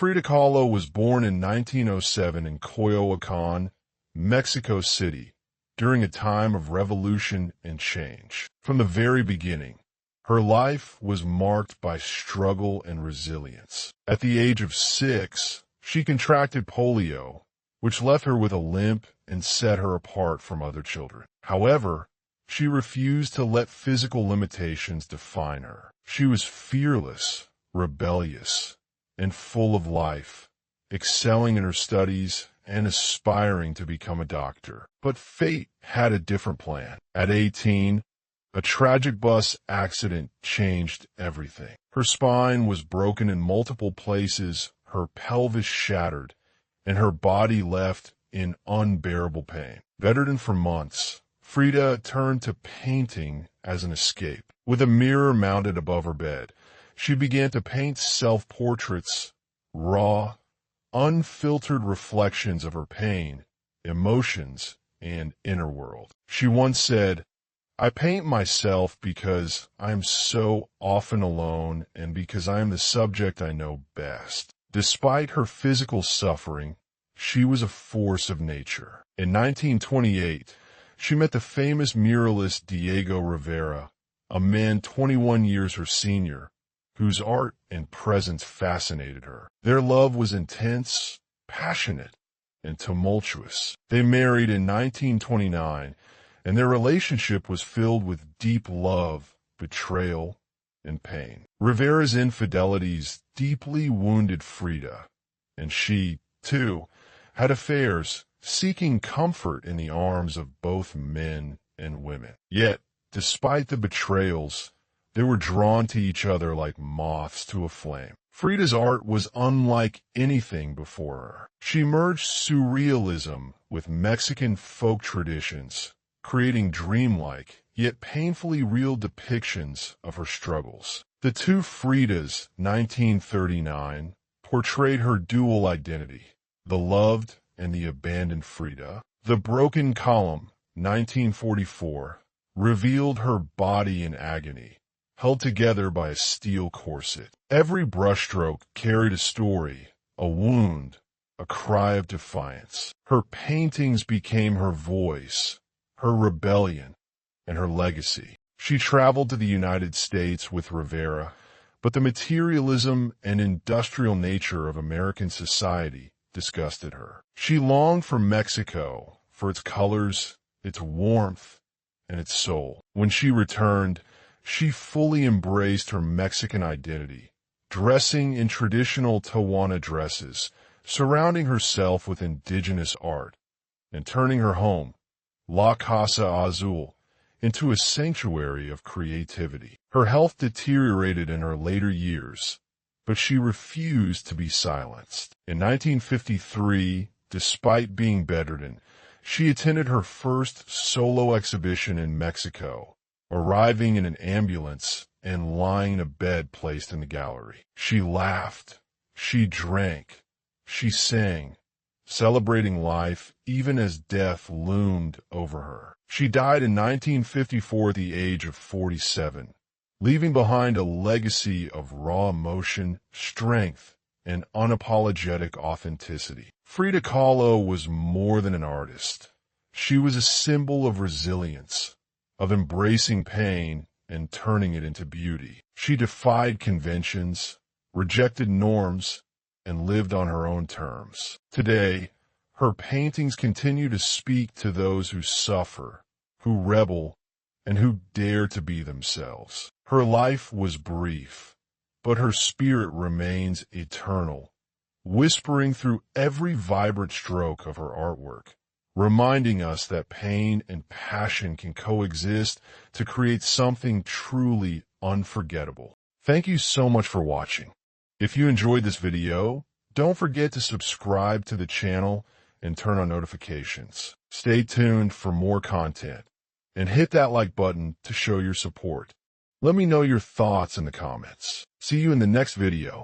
Frida Kahlo was born in 1907 in Coyoacán, Mexico City, during a time of revolution and change. From the very beginning, her life was marked by struggle and resilience. At the age of 6, she contracted polio, which left her with a limp and set her apart from other children. However, she refused to let physical limitations define her. She was fearless, rebellious, and full of life, excelling in her studies and aspiring to become a doctor. But fate had a different plan. At 18, a tragic bus accident changed everything. Her spine was broken in multiple places, her pelvis shattered, and her body left in unbearable pain. Bedridden for months, Frida turned to painting as an escape. With a mirror mounted above her bed, she began to paint self-portraits, raw, unfiltered reflections of her pain, emotions, and inner world. She once said, "I paint myself because I am so often alone and because I am the subject I know best." Despite her physical suffering, she was a force of nature. In 1928, she met the famous muralist Diego Rivera, a man 21 years her senior, whose art and presence fascinated her. Their love was intense, passionate, and tumultuous. They married in 1929, and their relationship was filled with deep love, betrayal, and pain. Rivera's infidelities deeply wounded Frida, and she, too, had affairs, seeking comfort in the arms of both men and women. Yet, despite the betrayals, they were drawn to each other like moths to a flame. Frida's art was unlike anything before her. She merged surrealism with Mexican folk traditions, creating dreamlike, yet painfully real depictions of her struggles. The Two Fridas, 1939, portrayed her dual identity, the loved and the abandoned Frida. The Broken Column, 1944, revealed her body in agony, held together by a steel corset. Every brushstroke carried a story, a wound, a cry of defiance. Her paintings became her voice, her rebellion, and her legacy. She traveled to the United States with Rivera, but the materialism and industrial nature of American society disgusted her. She longed for Mexico, for its colors, its warmth, and its soul. When she returned, she fully embraced her Mexican identity, dressing in traditional Tijuana dresses, surrounding herself with indigenous art, and turning her home, La Casa Azul, into a sanctuary of creativity. Her health deteriorated in her later years, but she refused to be silenced. In 1953, despite being bedridden, she attended her first solo exhibition in Mexico, arriving in an ambulance and lying in a bed placed in the gallery. She laughed, she drank, she sang, celebrating life even as death loomed over her. She died in 1954 at the age of 47, leaving behind a legacy of raw emotion, strength, and unapologetic authenticity. Frida Kahlo was more than an artist. She was a symbol of resilience, of embracing pain and turning it into beauty. She defied conventions, rejected norms, and lived on her own terms. Today, her paintings continue to speak to those who suffer, who rebel, and who dare to be themselves. Her life was brief, but her spirit remains eternal, whispering through every vibrant stroke of her artwork, reminding us that pain and passion can coexist to create something truly unforgettable. Thank you so much for watching. If you enjoyed this video, don't forget to subscribe to the channel and turn on notifications. Stay tuned for more content, and hit that like button to show your support. Let me know your thoughts in the comments. See you in the next video.